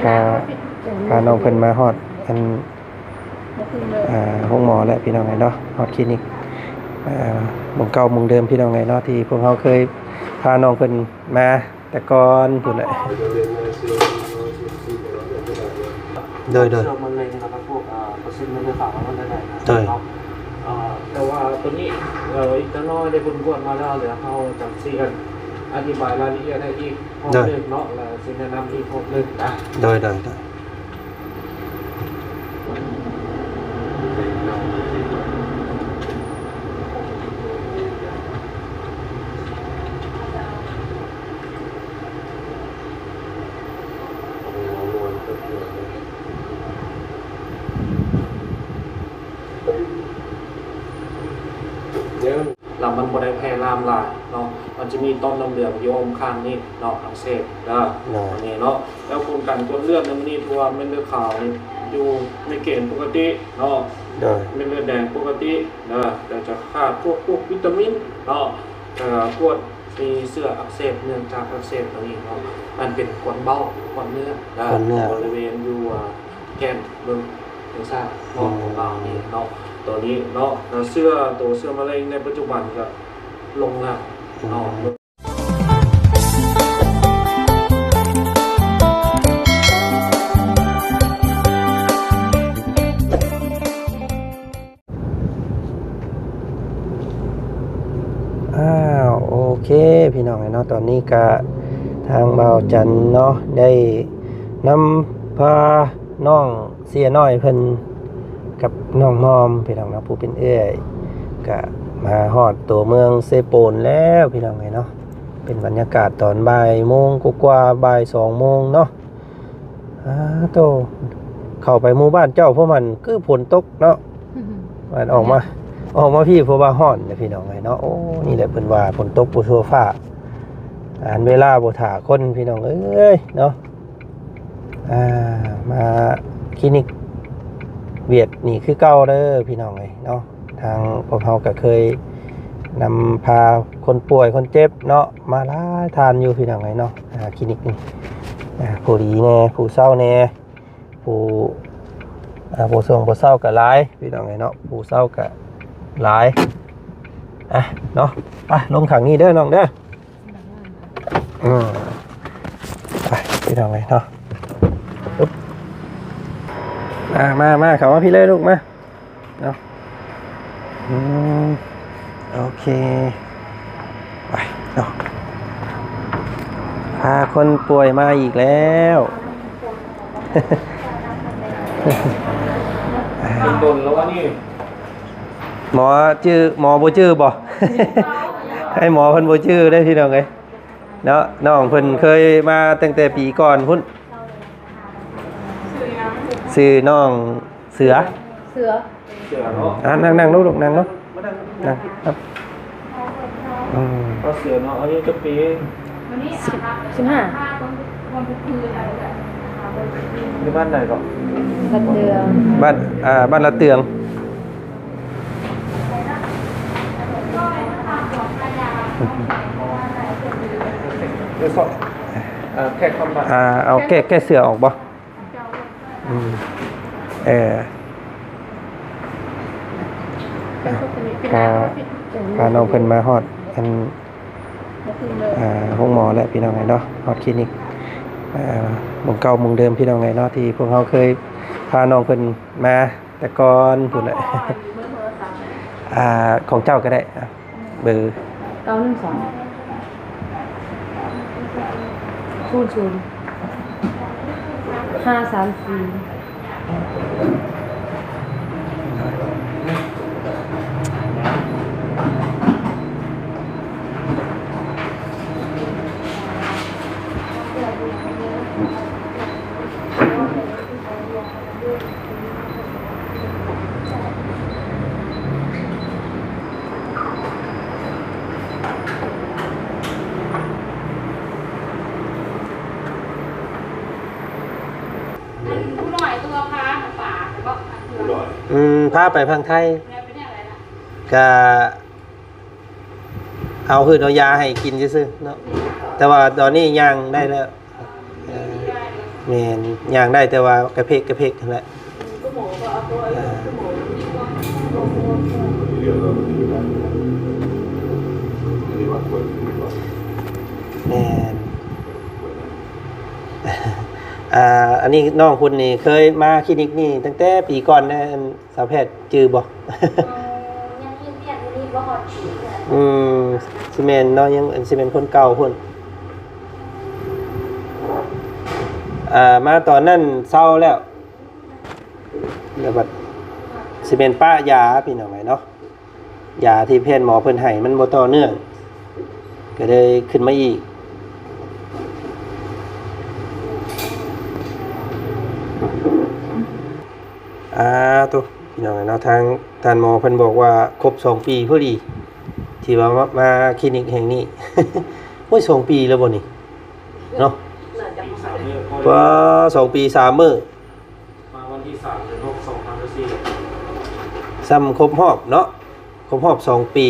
พาพาน้องเพิ่นมาฮอดอันห้องหมอและพี่น้องไงเนาะฮอดคลินิกหมู่เก่าหมู่เดิมพี่น้องไงเนาะที่พวกเขาเคยพาน้องเพิ่นมาแต่ก่อนพุ่นแหละโดยเชื่อมันเลยนะครับพวกเปอร์เซ็นต์มันจะต่างกันได้นะแต่ว่าตัวนี้อีกน้อยได้บนกวนมาแล้วเดี๋ยวเขาจับซีกันอธิบายรายละเอียดให้อีกพร้อมเรื่องเนาะและสิ่งแนะนำอีกพร้อมเรื่องนะโดยลำมันบริแพร่ลามลายเนาะมันจะมีต้นลำเหลืองโยมข้างนี่เนาะอักเสบนะอันนี้เนาะแล้วโครงการตัวเลือดในมันนี่ทัวร์เม็ดเลือดขาวอยู่ในเกณฑ์ปกติเนาะเม็ดเลือดแดงปกตินะแต่จะขาดพวกวิตามินเนาะพวกมีเสื้ออักเสบเนื่องจากอักเสบตรงนี้เนาะมันเป็นก้อนเบ้าก้อนเนื้อบริเวณอยู่แก้มเบื้องซ่าเนาะของเรานี่เนาะตัวนี้เนาะเสื้อมะเร็งในปัจจุบันก็ลงแล้วเนาะโอเคพี่น้องเนาะตอนนี้ก็ทางเบาจันเนาะได้นำพาน้องเสียน้อยเพิ่นกับน้องมอมพี่น้องเนาะผู้เป็นเอื้อยก็มาฮอดตัวเมืองเซโปนแล้วพี่น้องเนาะเป็นบรรยากาศตอนบ่ายโมงกว่าบ่าย2 โมงเนาะโตเข้าไปหมู่บ้านเจ้าพวกมันคือฝนตกเนาะมันออกมาพี่เพราะว่าฮ้อนเนี่ยพี่น้องเนาะโอ้นี่แหละเพิ่นว่าฝนตกปูโซฟาเวลาบ่ท่าคนพี่น้องเอ้ยเนาะมาคลินิกเวียดนี่คือเก่าเด้อพี่น้องเนาะทางพวกเราก็เคยนำพาคนป่วยคนเจ็บเนาะมาลาทานอยู่พี่น้องเนาะคลินิกนี่ผู้ดีแน่ผู้เศร้าแน่ผู้ส่งผู้เศร้าก็หลายพี่น้องเนาะผู้เศร้าก็หลายเนาะไปลงถังนี้เด้อน้องเด้อไปพี่น้องเนาะมาเขาว่าพี่เลยลูกมาเนาะโอเคไปเนาะพาคนป่วยมาอีกแล้วโดนแล้วว่านี่หมอบ่ชื่อบ่ให้หมอเพิ่นบ่ชื่อได้พี่น้องเอ้ยเนาะน้องเพิ่นเคยมาตั้งแต่ปีก่อนพุ่นชื่อน้องเสือเนาะนั่งลูกนั่งเนาะนั่งครับเสือเนาะอายุจะปี15ในบ้านไหนก่อนละเตืองบ้านละเตืองแค่คำว่าเอาแก้เสือออกบ่พาน้องเพิ่นมาฮอดอันห้องหมอและพี่น้องไงเนาะฮอดคลินิกหมู่เก่าหมู่เดิมพี่น้องไงเนาะที่พวกเขาเคยพาน้องเพิ่นมาแต่ก่อนพุ่นแหละของเจ้าก็ได้เบอร์912 534พาไปพังไทยก็เอาคือเอายาให้กินซื่อๆเนาะแต่ว่าตอนนี้ยังได้แล้ว แม่นย่างได้แต่ว่ากระเพกนั่นแหละ ก็หมอก็เอาตัวก็หมอดีกว่า แม่นอันนี้น้องคุณนี่เคยมาคลินิกนี่ตั้งแต่ปีก่อนนะสาวแพทย์จือบ่ ยังยืนเรียนนี่บ่ฮอดปีเลย ซีเมนต์เนาะยังซีเมนต์คนเก่าพุ่นมาตอนนั้นเศร้าแล้วบัดซีเมนต์ป้ายาพี่น้องไหมเนาะยาที่แพทย์หมอเพิ่นให้มันบ่ต่อเนื่องก็เลยขึ้นมาอีกตัวพี่น้องเนาะทางท่านหมอเพิ่นบอกว่าครบ2 ปีพอดีที่ว่ามาคลินิกแห่งนี้ โอ้ย2 ปีแล้วบ่นี่เนาะ น่าจะบ่ 3 เดือน ว่า2 ปี 3 มื้อ มาวันที่3เดือน6 2024 ซ้ำครบรอบเนาะครบรอบ2 ปี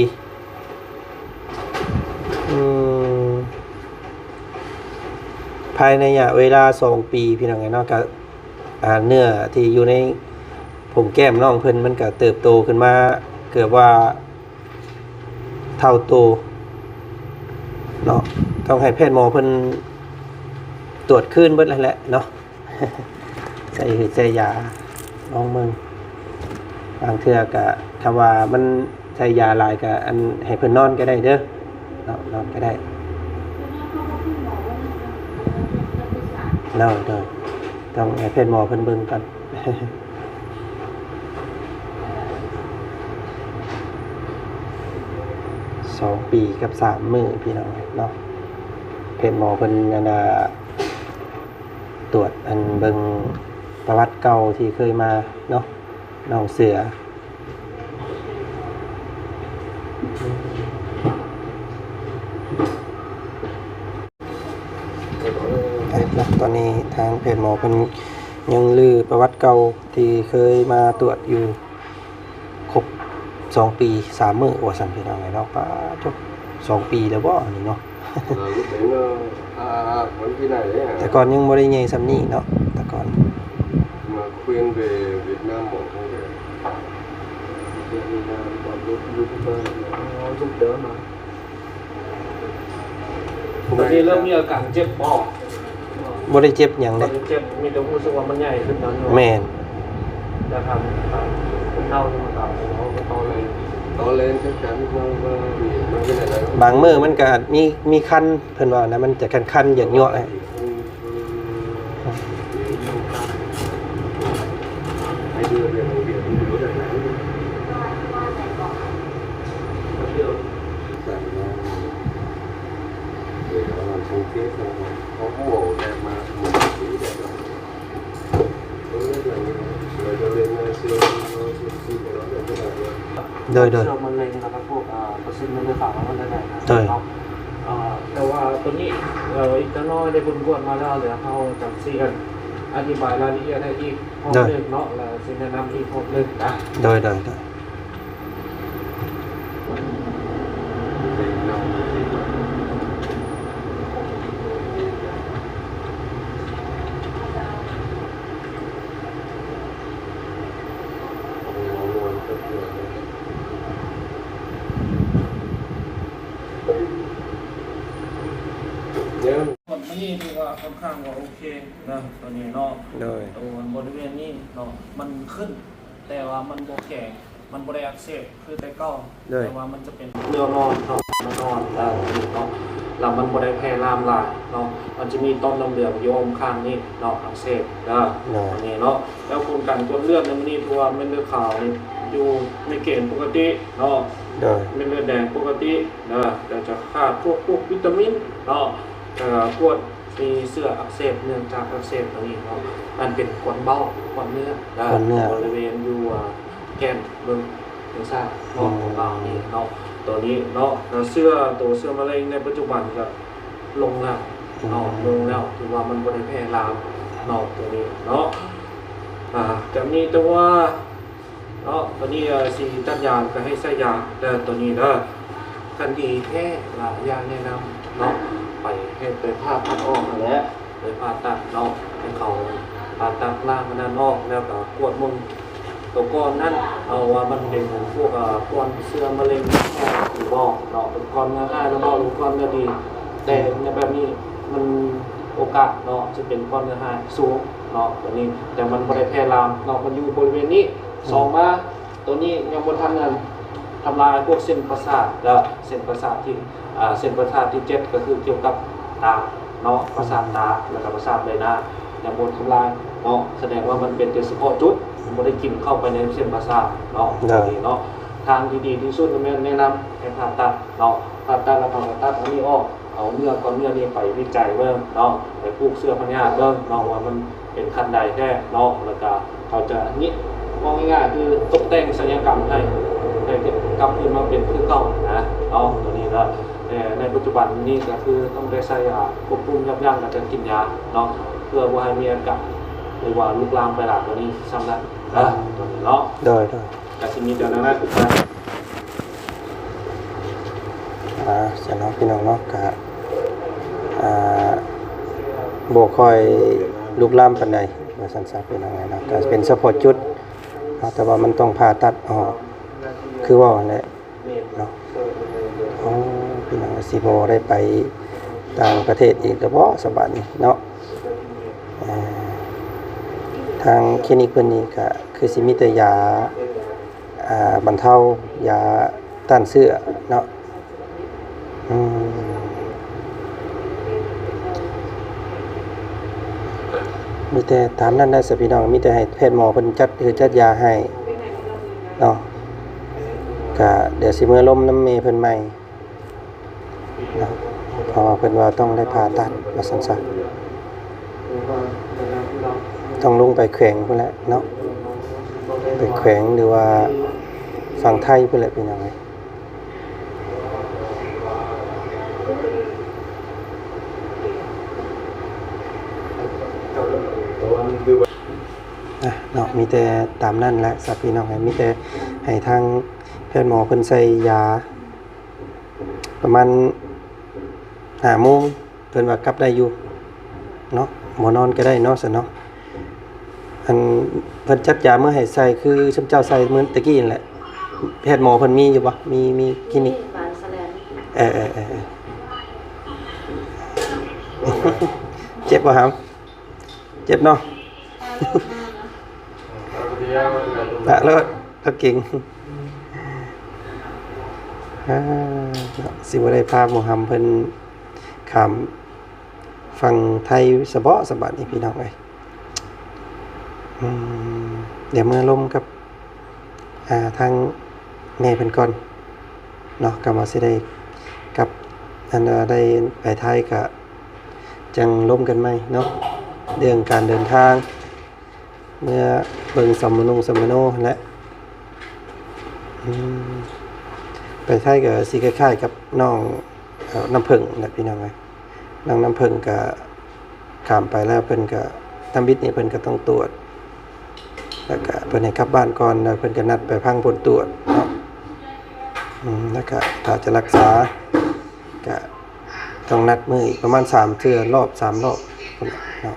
ภายในระยะเวลา2 ปีพี่น้องเนาะก็เนื้อที่อยู่ในผมแก้มน้องเพิ่นมันก็เติบโตขึ้นมาเกือบว่าเท่าโตเนาะต้องให้แพทย์หมอเพิ่นตรวจคืนเบิดแล้วแหละเนาะ ใส่ยาลองเบิ่งบางเทื่อก็คำว่ามันใส่ยาหลายก็อันให้เพิ่นนอนก็ได้เด้อเนาะนอนก็ได้เนาะต้องให้แพทย์หมอเพิ่นเบิ่งก่อน 2 ปีกับ 3 มื้อพี่น้องเนาะเพจหมอเพิ่นนั่นตรวจอันเบิ่งประวัติเก่าที่เคยมาเนาะน้องเสือแล้วตอนนี้ทางเพจหมอเพิ่นยังลือประวัติเก่าที่เคยมาตรวจอยู่ครบ2 ปี 3 มื้อว่าซั่นพี่น้องเนาะป้าจบ2 ปีแล้วบ่อันนี้เนาะ lúc đấy nó vẫn cái này đấy à. แต่ก่อนยังบ่ได้ใหญ่ซำนี้เนาะแต่ก่อน Mà khuyên về Việt Nam mọi không để Việt Nam còn YouTuber nó giúp đỡ mà ตอนนี้เริ่มมีอาการเจ็บปอด บ่ได้เจ็บหยัง ตอ เด้ นนี้เจ็บมีแต่รู้สึกว่ามันใหญ่ขึ้นแล้ว แม่น จะทำเน่าที่มันตามเขาก็ต้องเลย to lên chắc chắn nó cái này là บางมื้อมันก็อาจมีคันเพิ่นว่านะมันจะคันๆอย่างยั่วเลย hay đưa về bệnh viện đi đứa đời này để nó làm xong chết xong có mổ đẹp mà một tí đẹp lắm tôi rất là người cho lên siêu siêu của nó đẹp rất là đẹp โดย เชื้อมะเร็งนะครับพวกเปอร์เซ็นต์มันจะต่างกันได้ไหนนะ ใช่ แต่ว่าตัวนี้อีกน้อยได้บุญกวดมาแล้วเดี๋ยวเขาจับซีกันอธิบายรายละเอียดให้อีกพร้อมหนึ่งเนาะแล้วสิแนะนำอีกพร้อมหนึ่งนะ โดย nhớ ผลนี่ถือว่าค่อนข้างว่าโอเคนะตัวนี้เนาะ โดย ตัวบริเวณนี้เนาะมันขึ้น แต่ว่ามันโบแข็งมันบริอักเสบคือแต่เก้าแต่ว่ามันจะเป็นเนื้อนอนเนาะเนื้อนอนเนาะแล้วมันบริแพร่ลามลายเนาะมันจะมีต้นน้ำเหลืองโยมข้างนี้เนาะอักเสบนะอันนี้เนาะแล้วคุณกันตัวเลือดในมันนี่ทัวเม็ดเลือดขาวนี่อยู่ในเกณฑ์ปกติเนาะ โดย เม็ดเลือดแดงปกตินะแต่จะขาดพวกวิตามินเนาะพวกมีเสื้ออักเสบเนื่องจากอักเสบตรงนี้เนาะมันเป็นก้อนเบ้าก้อนเนื้อนะบริเวณอยู่แก้มเบิ่งเนื้อซ่าเนาะของเรานี่เนาะตัวนี้เนาะแล้วเสื้อมะเร็งในปัจจุบันก็ลงแล้วเนาะลงแล้วถือว่ามันบ่ได้แพร่ลามเนาะตัวนี้เนาะจะมีตัวเนาะตัวนี้สีตัดยาก็ให้ใส่ยาแต่ตัวนี้เด้อกันดีแค่ยาแนะนำเนาะไปให้ไปภาพพัดออกมาแล้ว เลยผ่าตัดเนาะให้เขาผ่าตัดล่างมันนั่นออกแล้วก็กวดมึงตัวก้อนนั่นเอาว่ามันเป็นของพวกก้อนเสื้อมะเร็งหรือบอกเนาะเป็นก้อนง่ายๆแล้วก็รู้ก้อนก็ดี แต่ในแบบนี้มันโอกาสเนาะจะเป็นก้อนเนื้อหาสูงเนาะตัวนี้แต่มันไม่ได้แพร่ลามเนาะมันอยู่บริเวณนี้สองมาตัวนี้ยังบนทำงานทำลายพวกเส้นประสาทและเส้นประสาทที่เส้นประสาทที่เจ็บก็คือเกี่ยวกับตาเนาะประสาทตาแล้วก็ประสาทใบหน้ายังบนทำลายเนาะแสดงว่ามันเป็นเฉพาะจุดมันไม่ได้กินเข้าไปในเส้นประสาทเนาะเนาะทางที่ดีที่สุดก็แนะนำให้ผ่าตัดเนาะผ่าตัดแล้วผ่าตัดอันนี้ออกเอาเนื้อก้อนเนื้อนี้ไปวิจัยเบิ่งเนาะไปปลูกเสื้อพญาเบิ่งเนาะว่ามันเป็นขั้นใดแท้เนาะแล้วก็เขาจะนี่มองง่ายๆคือตกแต่งศัลยกรรมให้กลับขึ้นมาเป็นคือเก่านะเนาะตัวนี้แล้วแต่ในปัจจุบันนี้ก็คือต้องได้ใช้ยาควบคุมยับยั้งการกินยาเนาะเพื่อว่าให้มีอาการหรือว่าลุกลามไปหลังตัวนี้ซ้ำนั้นตัวนี้เนาะโดยแต่ทีนี้เดี๋ยวนั้น จะเนาะพี่น้องเนาะกะบ่ค่อยลุกลามปานใดว่าซั่นซะพี่น้องเนาะก็เป็นเฉพาะจุดแต่ว่ามันต้องผ่าตัดออกคือว่าแหละเนาะพี่น้องสิบ่ได้ไปต่างประเทศอีกแล้วบ่สบัดนี้เนาะทางคลินิกเพิ่นนี่ก็คือสิมีแต่ยาบรรเทายาต้านเชื้อเนาะมีแต่ตามนั้นได้สิพี่น้องมีแต่ให้แพทย์หมอเพิ่นจัดยาให้เนาะก็เดี๋ยวสิมื้อลมน้ำเมเพิ่นใหม่เนาะเพราะว่าเพิ่นว่าต้องได้ผ่าตัดว่าซั่นซะต้องลงไปแขวงพุ่นแหละเนาะไปแขวงหรือว่าฝั่งไทยพุ่นแหละพี่น้องเอ้ยเนาะมีแต่ตามนั่นแหละสับพี่น้องมีแต่ให้ทางแพทย์หมอเพิ่นใส่ยาประมาณ5 โมงเพิ่นว่ากลับได้อยู่เนาะหมอนอนก็ได้เนาะซะเนาะอันเพิ่นจัดยาเมื่อให้ใส่คือชมเจ้าใส่เหมือนตะกี้นั่นแหละแพทย์หมอเพิ่นมีอยู่บ่มีคลินิกเจ็บบ่ครับเจ็บเนาะแล้วเก่งสิบ่ได้พาหมู่หำเพิ่นข้ามฝั่งไทยสะบัดนี่พี่น้องเอ้ยเดี๋ยวเมื่อลมกับทางแม่เพิ่นก่อนเนาะก็มาสิได้กับอันได้ไปไทยก็จังล้มกันไหมเนาะเรื่องการเดินทางเมื่อเบิ่งสัมมโนและไปไทยก็สิคล้ายๆกับน้องน้ำผึ้งนะพี่น้องเอ้ยน้องน้ำผึ้งก็ข้ามไปแล้วเพิ่นก็ทำบิดนี่เพิ่นก็ต้องตรวจแล้วก็เพิ่นให้กลับบ้านก่อนแล้วเพิ่นก็นัดไปพังผลตรวจเนาะแล้วก็ถ้าจะรักษาก็ต้องนัดมื้ออีกประมาณ3 เทื่อรอบ3 รอบพุ่นเนาะ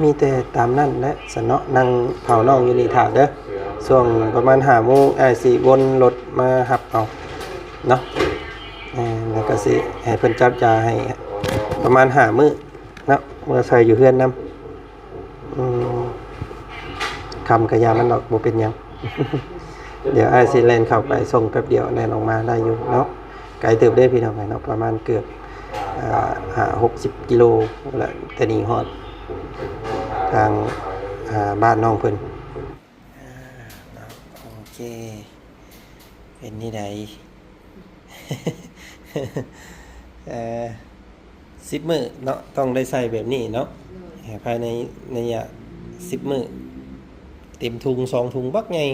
มีแต่ตามนั่นและสนเนาะนั่งเผาน้องอยู่นี่ถาเด้อช่วงประมาณ5 โมงสิวนรถมาหับเอาเนาะแล้วก็สิให้เพิ่นจัดยาให้ประมาณ5 มื้อเนาะเมื่อใส่อยู่เฮือนนำคำกะยามันดอกบ่เป็นหยัง เดี๋ยวสิแล่นเข้าไปส่งแป๊บเดียวแล่นออกมาได้อยู่เนาะไกลเติบได้พี่น้องเนาะประมาณเกือบ60 กิโลแหละแต่นี่ฮอดทางบ้านน้องเพิ่นโอเคเป็นนี่ใด 10 มื้อเนาะต้องได้ใส่แบบนี้เนาะภายในระยะ10 มื้อเต็มถุง2 ถุงบักใหญ่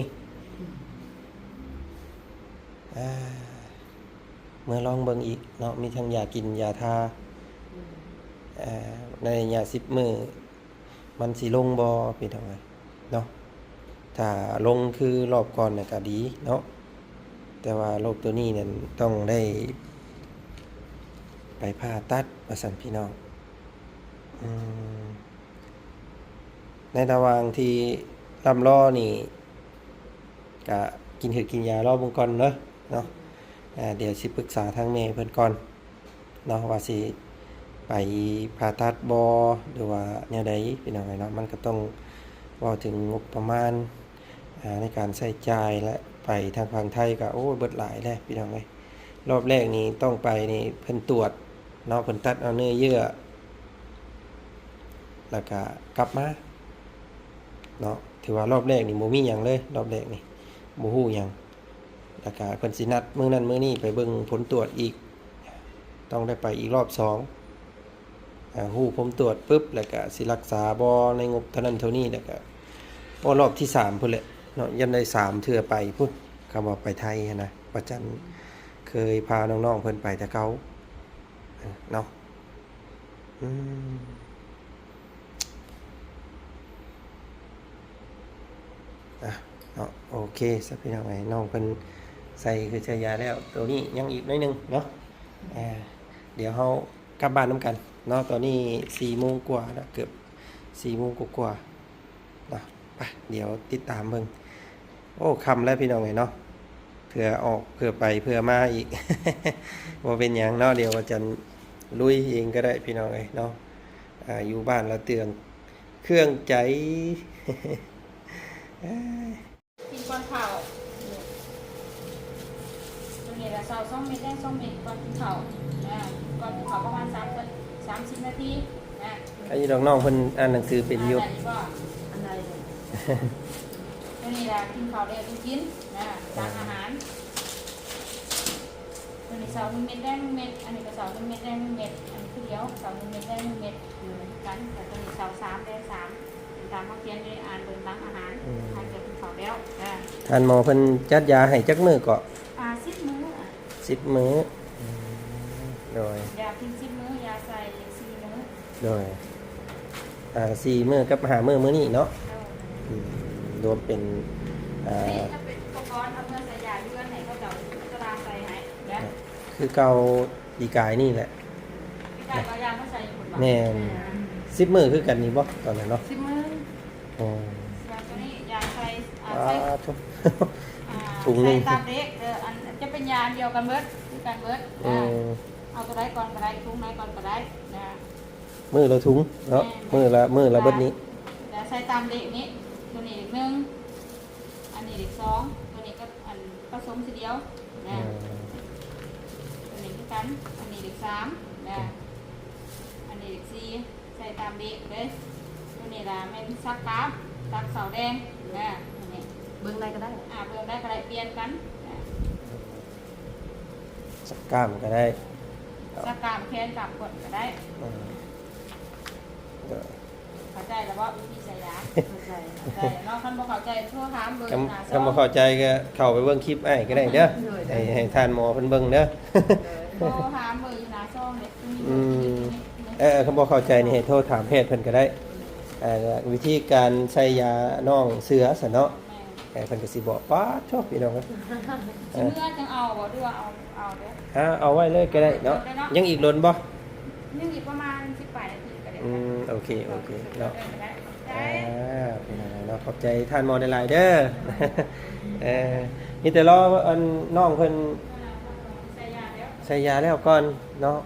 เมื่อลองเบิ่งอีกเนาะมีทั้งยากินยาทาในยา10มื้อมันสิลงบ่พี่น้องเอ้ยเนาะถ้าลงคือรอบก่อนน่ะก็ดีเนาะแต่ว่าโรคตัวนี้เนี่ยต้องได้ไปผ่าตัดว่าซั่นพี่น้องในระหว่างที่ลำรอนี่ก็กินกินยารอเบิ่งก่อนเนาะเดี๋ยวสิปรึกษาทางแม่เพิ่นก่อนเนาะว่าสิไปผ่าตัดบ่หรือว่าแนวใดพี่น้องเนาะมันก็ต้องเว้าถึงงบประมาณในการใช้จ่ายและไปทางฝั่งไทยก็โอ้เบิดหลายแล้วพี่น้องเอ้ยรอบแรกนี้ต้องไปนี่เพิ่นตรวจเนาะเพิ่นตัดเอาเนื้อเยื่อแล้วก็กลับมาเนาะถือว่ารอบแรกนี่บ่มีหยังเลยรอบแรกนี่บ่ฮู้หยังแล้วก็เพิ่นสินัดมื้อนั้นมื้อนี้ไปเบิ่งผลตรวจอีกต้องได้ไปอีกรอบ2ฮู้ผมตรวจปึ๊บแล้วก็สิรักษาบ่ในงบเท่านั้นเท่านี้แล้วก็รอบที่3พุ่นแหละเนาะยันได้3เทื่อไปพุ่นคำว่าไปไทยนะประจันเคยพาน้องๆเพิ่นไปแต่เก่าเนาะเนาะโอเคสักพี่น้องไอ้น้องเพิ่นใส่คือใช้ยาแล้วตัวนี้ยังอีกน้อยนึงเนาะเดี๋ยวเฮากลับบ้านนำกันเนาะตอนนี้4 โมงกว่าแล้วเกือบ4 โมงกว่าๆเนาะไปเดี๋ยวติดตามเบิ่งโอ้ค่ำแล้วพี่น้องไอ้เนาะเผื่อออกเผื่อไปเผื่อมาอีก บ่เป็นหยังเนาะเดี๋ยวอาจารย์ลุยเองก็ได้พี่น้องไอ้เนาะอยู่บ้านแล้วเตือนเครื่องใจ กินก่อนข้าวตัวนี้ละ2 เม็ดแดง2 เม็ดก่อนกินข้าวก่อนกินข้าวประมาณ30 นาทีไอ้น้องๆเพิ่นอ่านหนังสือเป็นอยู่ อันใดตัวนี้ละกินข้าวแล้วกินตักอาหารตัวนี้1 เม็ดแดง1 เม็ดอันนี้ก็1 เม็ดแดง1 เม็ดอันนี้คือเดียว1 เม็ดแดง1 เม็ดอยู่กันแต่ตัวนี้3แดง3ตามเขาเขียนในอ่านเบิ่งตักอาหารทานจะกินข้าวแล้วท่านหมอเพิ่นจัดยาให้จักมื้อก็10 มื้อ10 มื้อโดยยากิน10 มื้อยาใส่4 มื้อโดย4 มื้อกับ5 มื้อมื้อนี้เนาะรวมเป็นนี่ถ้าเป็นอุปกรณ์เอาเมื่อใส่ยาเลือดไหนเขาจะตารางใส่ให้คือเก่าดีกายนี่แหละพี่กายก็ยาเขาใส่อยู่บ่แม่น10 มื้อคือกันนี่บ่ตอนนั้นเนาะ10 มื้อยาตัวนี้ยาใส่ถุงนึงตามเด็กอันจะเป็นยาเดียวกันเบิดคือกันเบิดเอาตัวใดก่อนก็ได้ถุงไหนก่อนก็ได้มื้อละถุงเนาะมื้อละเบิดนี้แล้วใส่ตามเด็กนี้ตัวนี้1อันนี้อีก2ตัวนี้ก็อันผสมทีเดียวตัวนี้คือกันอันนี้อีก3อันนี้อีก4ใส่ตามเด็กเด้ตัวนี้ล่ะแม่นซักกราฟซักเสาแดงนี่เบิ่งได้ก็ได้เบิ่งได้ก็ได้เปลี่ยนกันสักกล้ามก็ได้สักกล้ามแขนกล้ามกดก็ได้เข้าใจแล้วว่าวิธีใส่ยาเข้าใจน้องคันบ่เข้าใจโทรถามเบิ่งคันบ่เข้าใจก็เข้าไปเบิ่งคลิปอ้ายก็ได้เด้อให้ท่านหมอเพิ่นเบิ่งเด้อโทรถามเบิ่งอยู่หน้าช่องนี่คันบ่เข้าใจนี่ให้โทรถามแพทย์เพิ่นก็ได้วิธีการใช้ยาน้องเสือซะเนาะเพิ่นก็สิบอกป๊าดชอบพี่น้องเมื่อจังเอาบ่ด้วยเอาเด้อเอาไว้เลยก็ได้เนาะยังอีกล้นบ่ยังอีกประมาณ18 นาทีก็ได้โอเคเนาะเป็นอะไรเนาะขอบใจท่านหมอหลายๆเด้อมีแต่รออันน้องเพิ่นใส่ยาแล้วก่อนเนาะ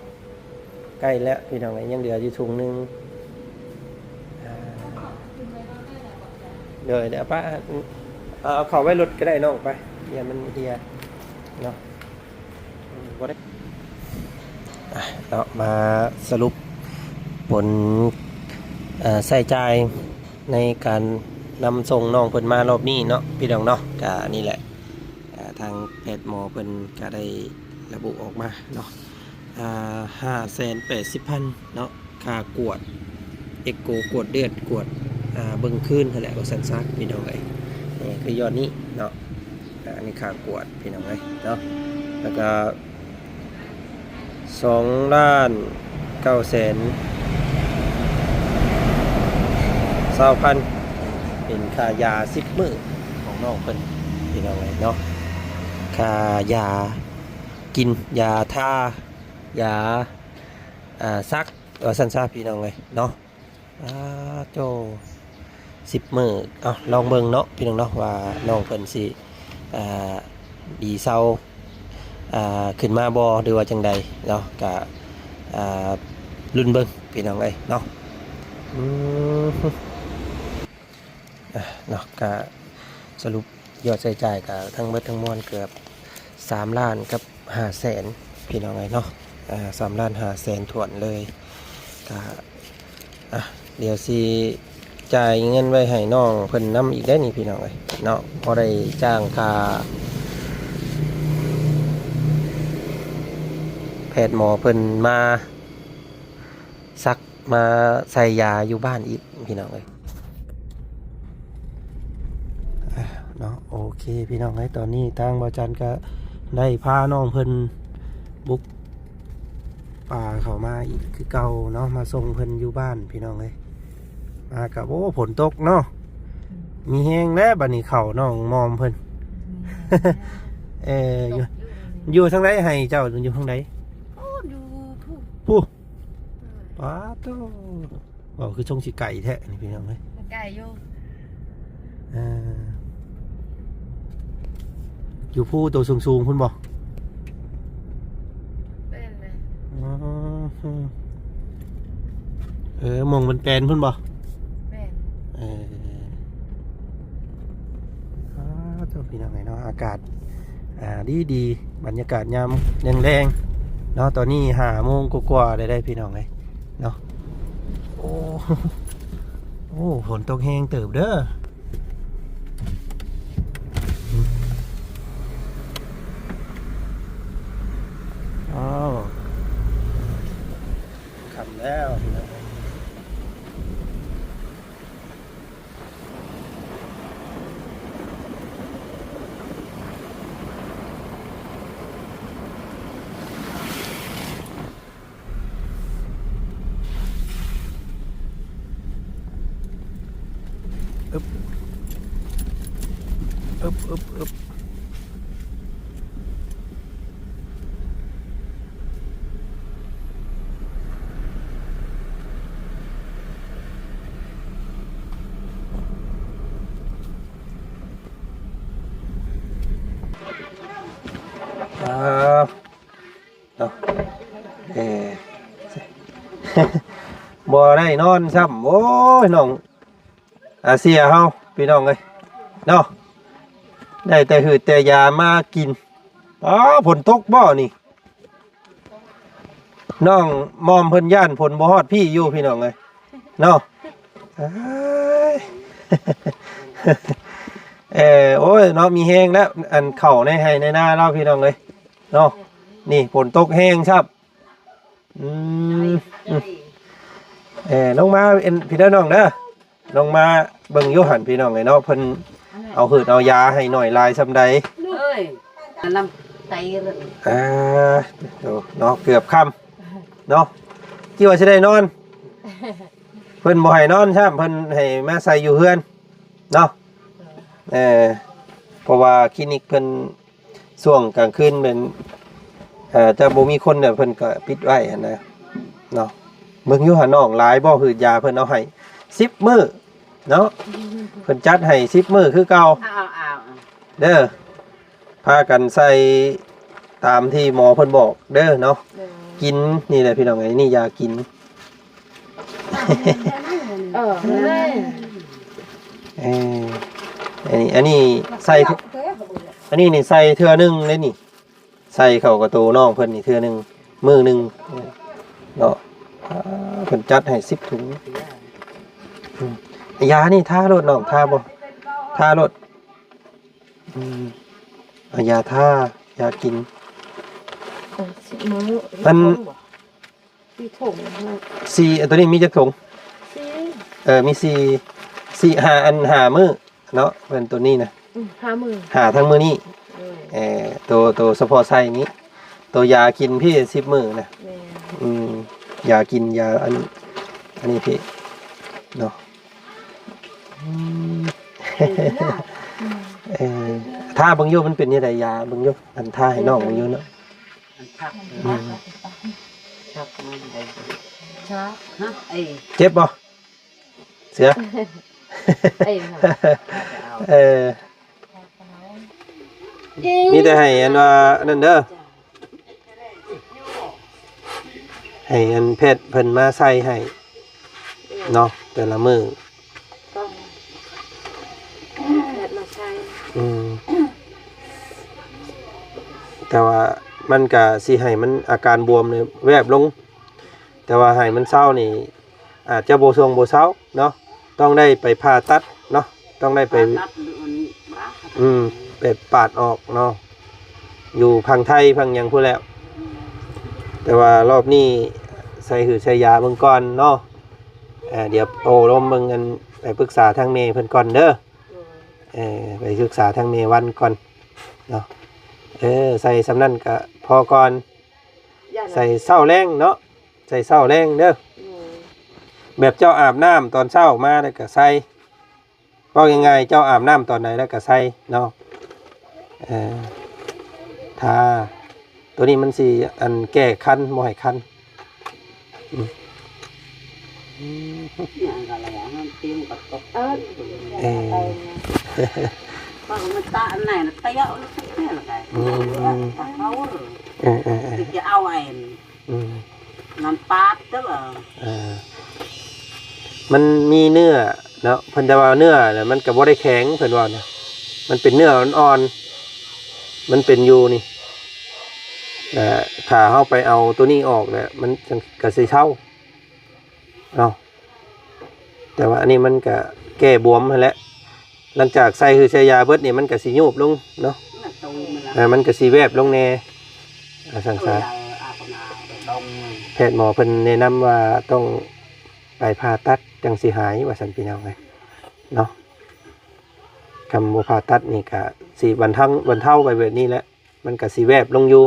ใกล้แล้วพี่น้องยังเหลืออยู่ถุงนึงเดี๋ยวป้าเอาเข้าไว้รถก็ได้น้องไปอย่ามันเฮียเนาะบ่ได้เนาะมาสรุปผลใส่ใจในการนำส่งน้องเพิ่นมารอบนี้เนาะพี่น้องเนาะก็นี่แหละทางแพทย์หมอเพิ่นก็ได้ระบุออกมาเนาะ580,000เนาะค่ากวดเอ็กโกกวดเลือดกวดเบิ่งคืนนั่นแหละก็สั้นๆพี่น้องเอ้ยนี่คือยอดนี้เนาะอันนี้ค่ากวดพี่น้องเอ้ยเนาะแล้วก็ 2,920,000เป็นค่ายา10มื้อของน้องเพิ่นพี่น้องเอ้ยเนาะค่ายากินยาทายาซักสันซาพี่น้องเลยเนาะโจ10 มื้อเอาลองเบิ่งเนาะพี่น้องเนาะว่าน้องเพิ่นสิดีเศร้าขึ้นมาบ่หรือว่าจังใดเนาะก็ลุ้นเบิ่งพี่น้องเอ้ยเนาะเนาะก็สรุปยอดใช้จ่ายก็ทั้งเบิดทั้งมวลเกือบ3 ล้านกับ500,000พี่น้องเอ้ยเนาะ3 ล้าน5แสนถ้วนเลยก็เดี๋ยวสิจ่ายเงินไว้ให้น้องเพิ่นนำอีกได้นี่พี่น้องเอ้ยเนาะพอได้จ้างค่าแพทย์หมอเพิ่นมาซักมาใส่ยาอยู่บ้านอีกพี่น้องเอ้ยเนาะโอเคพี่น้องเอ้ยตอนนี้ทางบ่จันก็ได้พาน้องเพิ่นบุกป่าเข้ามาอีกคือเก่าเนาะมาส่งเพิ่นอยู่บ้านพี่น้องเอ้ยมากับโอ้ฝนตกเนาะมีแห้งแล้วบัดนี้เข้าน้องมอมเพิ่น อยู่ทางใดให้เจ้าอยู่ทางใดอยู่ผู้ป้าโตบ่คือชงสิไก่แท้นี่พี่น้องเอ้ย ไก่อยู่ อยู่ผู้ตัวสูงๆพุ่นบ่ เป็นเลย มองมันแปลนพุ่นบ่ เป็นเจ้าพี่น้องไงเนาะอากาศดีบรรยากาศยามแรงๆเนาะตอนนี้5 โมงกว่าๆได้พี่น้องไงเนาะโอ้ฝนตกแห้งเติบเด้อคำแล้วพี่น้องอึบเนาะบ่ได้นอนซ้ำโอ้ยน้องเสียเฮาพี่น้องเอ้ยเนาะได้แต่หืดแต่ยามากินฝนตกบ่นี่น้องมอมเพิ่นย่านฝนบ่ฮอดพี่อยู่พี่น้องเอ้ยเนาะโอ้ยเนาะมีแห้งแล้วอันเข่าในไห้ในหน้าเราพี่น้องเอ้ยเนาะนี่ฝนตกแห้งครับน้องมาพี่น้องเด้อน้องมาเบิ่งอยู่หั่นพี่น้องเอ้ยเนาะเพิ่นเอาหืดเอายาให้หน่อยลายซำใดเอ้ยลำไตเลยเนาะเกือบค่ำเนาะที่ว่าสิได้นอนเพิ่นบ่ให้นอนใช่เพิ่นให้มาใส่อยู่เฮือนเนาะเพราะว่าคลินิกเพิ่นช่วงกลางคืนเป็นจะบ่มีคนเนี่ยเพิ่นก็ปิดไว้นะเนาะเบิ่งอยู่หาน้องหลายบ่หืดยาเพิ่นเอาให้10 มื้อเนาะเพิ่นจัดให้10 มื้อคือเก่าเด้อพากันใส่ตามที่หมอเพิ่นบอกเด้อเนาะกินนี่แหละพี่น้องไอ้นี่ยากินอันนี้ใส่อันนี้นี่ใส่เทื่อนึงเลยนี่ใส่เข้ากระตูน้องเพิ่นนี่เทื่อนึงมื้อนึงเนาะเพิ่นจัดให้10 ถุงยานี่ทารถน้องทาบ่ทารถยาทายากินมัน4ตัวนี้มีจักถุงมี4 5 อัน5 มื้อเนาะเป็นตัวนี้นะ5 มื้อ5ทั้งมื้อนี้ตัวเฉพาะไส้นี้ ตัวยากินพี่10 มื้อนะ แม่ ยากินยาอันนี้พี่เนาะถ้าบางโยมันเป็นยังไงยาบางโยอันท่าให้น้องบางโยเนาะ ชักชักมันไอ้ชักฮะไอ้ เจ็บบ่เสือ ไอ้ เออมีแต่ให้อันว่านั่นเด้อให้อันเพชรเพิ่นมาใส่ให้เนาะแต่ละมื้อ ต้องแพทย์มาใช้ แต่ว่ามันก็สิให้มันอาการบวมเนี่ยแวบลง แต่ว่าให้มันเศร้านี่อาจจะบ่ทรงบ่เศร้าเนาะต้องได้ไปผ่าตัดเนาะต้องได้ไป ตัดหรือมันบ้า ไปปาดออกเนาะอยู่พังไทยพังหยังพูดแล้ว แต่ว่ารอบนี้ใส่หือใส่ยาเบิ่งก่อนเนาะเดี๋ยวโอ้ลมเบิ่งกันไปปรึกษาทางเมย์เพิ่นก่อนเด้อไปศึกษาทางเมย์วันก่อนเนาะใส่สำนั่นก็พอก่อนใส่เศร้าแรงเนาะใส่เศร้าแรงเด้อแบบเจ้าอาบน้ำตอนเช้ามาแล้วก็ใส่ก็ยังไงเจ้าอาบน้ำตอนไหนแล้วก็ใส่เนาะทาตัวนี้มันสิอันแก้คันบ่ให้คัน อย่างอะไรมันเตรียมกับตก ก็มันตาอันไหนนะเตะเอาแค่ละไงเขาจะเอาไอ้น้ำปลาเด้อ มันมีเนื้อเนาะเพิ่นจะว่าเนื้อเนี่ยมันก็บ่ได้แข็งเพิ่นว่าเนี่ยมันเป็นเนื้ออ่อนๆมันเป็นอยู่นี่แต่ถ้าเฮาไปเอาตัวนี้ออกเนี่ยมันก็สิเช่าเนาะแต่ว่าอันนี้มันก็แก้บวมให้แล้วหลังจากใส่คือใช้ยาเบิดนี่มันก็สิยุบลงเนาะมันก็สิแวบลงแน่สังสารแพทย์หมอเพิ่นแนะนำว่าต้องไปผ่าตัดจังสิหายว่าซั่นพี่น้องเอ้ยเนาะคำว่าผ่าตัดนี่ก็สิบรรเทาไปแบบนี้แหละมันก็สิแวบลงอยู่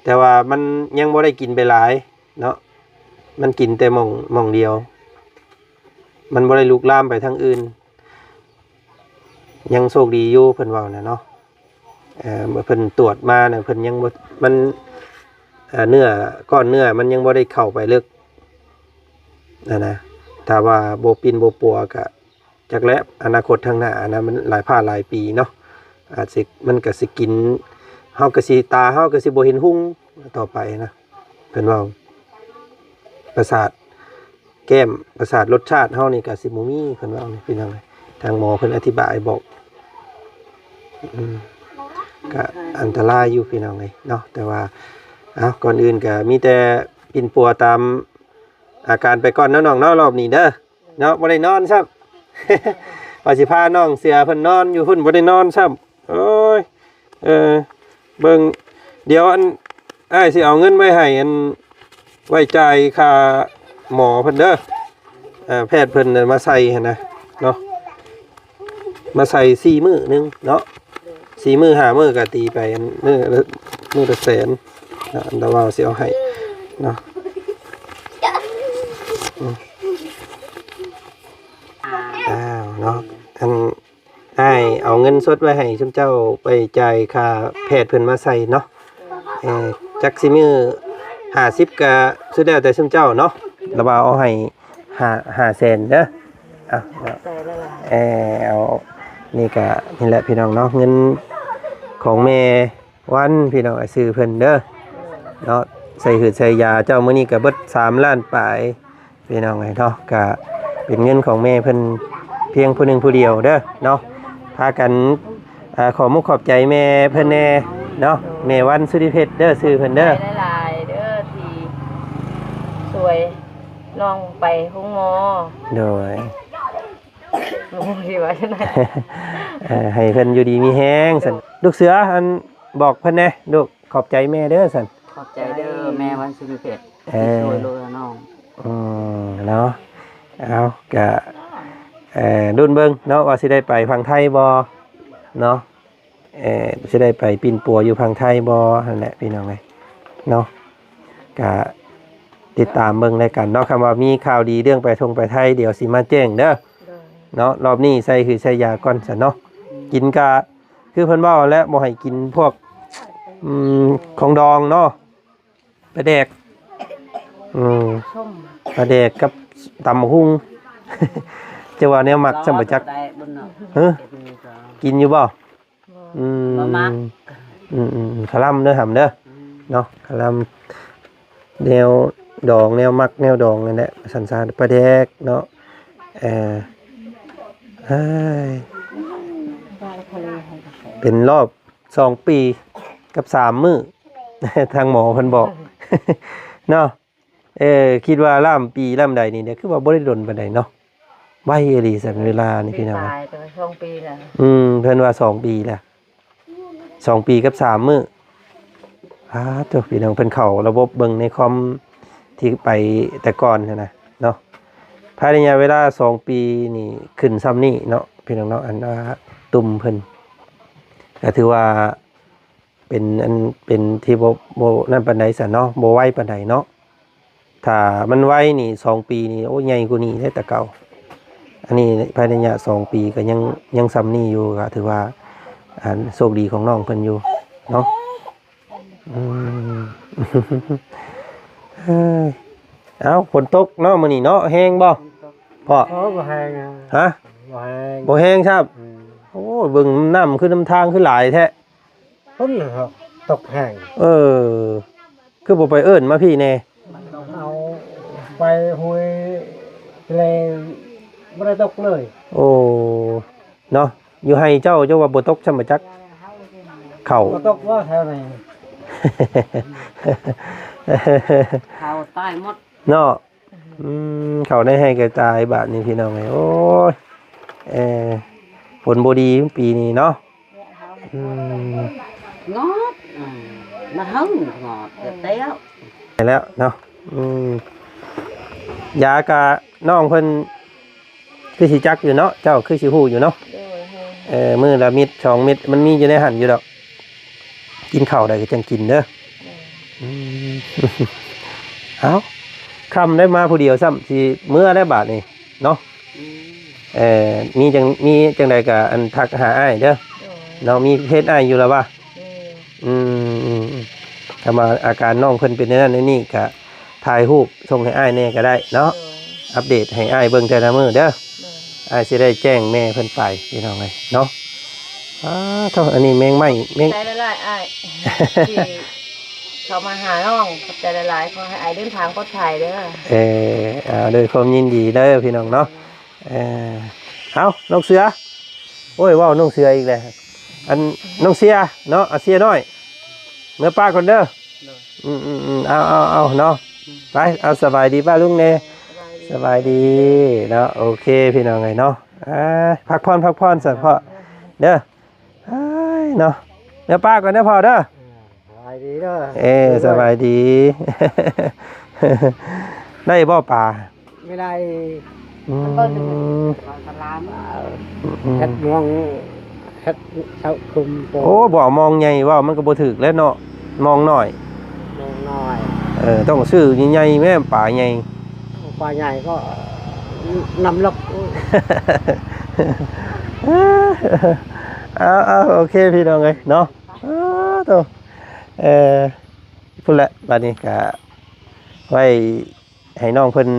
แต่ว่ามันยังบ่ได้กินไปหลายเนาะมันกินแต่หม่องเดียวมันบ่ได้ลุกลามไปทางอื่นยังโชคดีอยู่เพิ่นเว้านะเนาะเมื่อเพิ่นตรวจมาน่ะเพิ่นยังบ่มันเนื้อก้อนเนื้อมันยังบ่ได้เข้าไปลึกนะถ้าว่าบ่ปินบ่ปัวก็จักแล้วอนาคตทางหน้านะมันหลายหลายปีเนาะอาจสิมันก็สิกินเฮาก็สิตาเฮาก็สิบ่เห็นหุ่งต่อไปนะเพิ่นเว้าประสาทแก้มประสาทรสชาติเฮานี่ก็สิบ่มีเพิ่นเว้านี่พี่น้องทางหมอเพิ่นอธิบายบอกก็อันตรายอยู่พี่น้องเนาะแต่ว่าก่อนอื่นก็มีแต่ปินปัวตามอาการไปก่อนเนาะน้องเนาะรอบนี้เด้อเนาะบ่ได้นอนซับ ว่าสิพาน้องเสียเพิ่นนอนอยู่เพิ่นบ่ได้นอนซับโอ้ยเบิ่งเดี๋ยวอันอ้ายสิเอาเงินไว้ให้อันไว้จ่ายค่าหมอเพิ่นเด้อแพทย์เพิ่นมาใส่หั่นนะเนาะมาใส่4 มื้อนึงเนาะ4 มื้อ5 มื้อก็ตีไปอันมื้อละแสนอันดาว่าสิเอาให้เนาะเนาะอันอ้ายเอาเงินสดไว้ให้ชุมเจ้าไปจ่ายค่าแพทย์เพิ่นมาใส่เนาะจักสิมื้อ50ก็สุดแล้วแต่ชุมเจ้าเนาะระบาเอาให้5แสนเด้อเอานี่ก็นี่แหละพี่น้องเนาะเงินของแม่วันพี่น้องซื้อเพิ่นเด้อเนาะใส่หืดใส่ยาเจ้ามื้อนี้ก็เบิด3 ล้านปลายพี่น้องเนาะก็เป็นเงินของแม่เพิ่นเพียงผู้หนึ่งผู้เดียวเด้อเนาะพากันขอมุกขอบใจแม่เพิ่นแน่เนาะแม่วันสุริเพชรเด้อซื้อเพิ่นเด้อหลายๆเด้อที่สวยน้องไปห้องหมอ โดย ลุงสิว่าจังได๋ ให้เพิ่นอยู่ดีมีแฮงซั่นลูกเสืออันบอกเพิ่นแน่ลูกขอบใจแม่เด้อซั่น ขอบใจเด้อแม่วันสุริเพชรช่วยลูกน้องเนาะเอาก็ดุนเบิ่งเนาะว่าสิได้ไปฝั่งไทยบ่เนาะ จะได้ไปปิ่นปัวอยู่พังไทยบ่นั่นแหละพี่น้องเอ้ยเนาะก็ติดตามเบิ่งรายการเนาะคำว่ามีข่าวดีเรื่องไปทงไปไทยเดี๋ยวสิมาแจ้งเด้อเนาะรอบนี้ใส่คือใช้ยาก่อนซะเนาะกินกะคือเพิ่นเว้าแล้วบ่ให้กินพวกของดองเนาะปลาแดกส้ม ปลาแดกกับตำหุ่ง จะว่าแนวมักสมบ่จักเฮ้อกินอยู่บ่บ่มักคลำเด้อหำเด้อเนาะคลำแนวดองแนวมักแนวดองนั่นแหละสันสานปลาแดกเนาะเป็นรอบ2 ปีกับ3 มื้อ ทางหมอเพิ่นบอก เนาะคิดว่าล่ำปีล่ำใดนี่เนี่ยคือว่าบ่ได้ดนปานใดเนาะไว้อีหลีสันเวลานี่พี่น้อง ตายไป2 ปีแล้ว เพิ่นว่า2 ปีแล้ว2 ปีกับ3 มื้อตัวพี่น้องเพิ่นเข้าระบบเบิ่งในคอมที่ไปแต่ก่อนนะเนาะภายในระยะเวลา2 ปีนี่ขึ้นซ้ำนี่เนาะพี่น้องเนาะอันว่าตุ่มเพิ่นก็ถือว่าเป็นที่บ่นั่นปานใดซะเนาะบ่ไวปานใดเนาะถ้ามันไวนี่2 ปีนี่โอ้ใหญ่กว่านี้ได้แต่เก่าอันนี้ภายในระยะ2 ปีก็ยังซ้ำนี่อยู่ก็ถือว่าโชคดีของน้องเพิ่นอยู่เนาะเอาฝนตกเนาะมื้อนี้เนาะแห้งบ่พ่อบ่แห้ง ฮะบ่แห้งครับโอ้เบิ่งน้ำคือน้ำทางคือหลายแท้พุ่นครับตกแห้งคือบ่ไปเอิ้นมาพี่แน่เอาไปห้วยทะเลบ่ได้ตกเลยโอ้เนาะอยู่ให้เจ้าว่าบ่ตกช่ำบ่จักเข้าบ่ตกว่าแถวไหนเขาตายหมดเนาะเขาได้ให้กระจายบาทนี่พี่น้องไงโอ้ยผลบ่ดีปีนี้เนาะงอดมาหึงงอดเตี้ยวแล้วเนาะยากะน้องเพิ่นคือสิจักอยู่เนาะเจ้าคือสิฮู้อยู่เนาะมื้อละเม็ด2 เม็ดมันมีอยู่ในหั่นอยู่ดอกกินข้าวได้ก็จังกินเด้อเอาคำได้มาผู้เดียวซ้ำสิเมื่อได้บาทนี่เนาะมีจังใดก็อันทักหาอ้ายเด้อเนาะมีเพจอ้ายอยู่แล้วป่ะถ้ามาอาการน้องเพิ่นเป็นนั่นนี่ก็ถ่ายรูปส่งให้อ้ายแน่ก็ได้เนาะอัปเดตให้อ้ายเบิ่งแต่ละมื้อเด้ออ้ายสิได้แจ้งแม่เพิ่นไปพี่น้องเอ้ยเนาะเท่าอันนี้แมงไหม้ใจละลายอ้ายที่เขามาหาน้องกับใจละลายขอให้อ้ายเดินทางปลอดภัยเด้อโดยความยินดีเด้อพี่น้องเนาะเอาน้องเสือโอ้ยว้าวน้องเสืออีกแล้วอันน้องเสียเนาะเสียน้อยเมื่อป้าคนเด้อเอาเนาะไปเอาสบายดีป้าลุงเน่สบายดีเนาะโอเคพี่น้องไงเนาะพักผ่อนสักพ่อเด้อเนาะเมื่อป้าก่อนเด้อพ่อเด้อสบายดีเด้อสบายดีได้บ่ป่าไม่ได้ตลาดเฮ็ดมองเฮ็ดเช้าคุมโอ้บ่มองใหญ่ว่ามันก็บ่ถึกแล้วเนาะมองน้อยต้องซื้อใหญ่ๆแม่ป่าใหญ่ป่าใหญ่ก็นำลกโอเคพี่น้องเอ้ยเนาะตัวพุ่นละบัดนี้ก็ไว้ให้น้องเพิ่น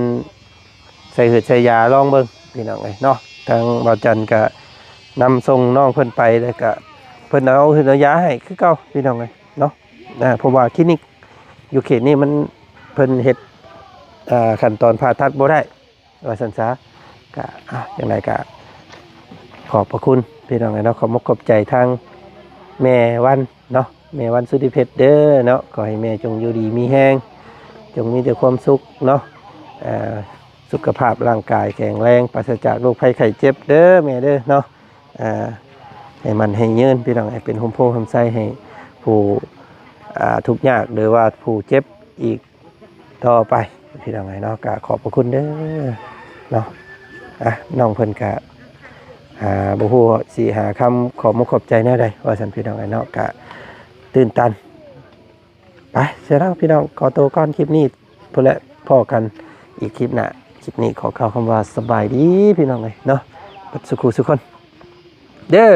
ใส่หืดใส่ยาลองเบิ่งพี่น้องเอ้ยเนาะทางบ่าวจันก็นำส่งน้องเพิ่นไปแล้วก็เพิ่นเอาหืดเอายาให้คือเก่าพี่น้องเอ้ยเนาะเพราะว่าคลินิกอยู่เขตนี้มันเพิ่นเฮ็ดขั้นตอนผ่าตัดบ่ได้ว่าซั่นซะก็จังไดก็ขอบพระคุณพี่น้องเนาะขอบขอบใจทางแม่วันเนาะแม่วันสุธิเพชรเด้อเนาะขอให้แม่จงอยู่ดีมีแรงจงมีแต่ความสุขเนาะสุขภาพร่างกายแข็งแรงปราศจากโรคภัยไข้เจ็บเด้อแม่เด้อเนาะให้มันให้ยืนพี่น้องให้เป็นโฮมโพโฮมไซให้ผู้ทุกข์ยากหรือว่าผู้เจ็บอีกต่อไปพี่น้องเนาะก็ขอบพระคุณเด้อเนาะน้องเพิ่นก็ บ่ฮู้สิหาคำขอบมุกขอบใจแนวใดว่าซั่นพี่น้องเนาะก็ตื่นตันไปเสร็จแล้วพี่น้องขอตัวก่อนคลิปนี้พุ่นแหละพ้อกันอีกคลิปหน้าคลิปนี้ขอกล่าวคำว่าสบายดีพี่น้องเอ้ยเนาะบัดสุขุสุคนเด้อ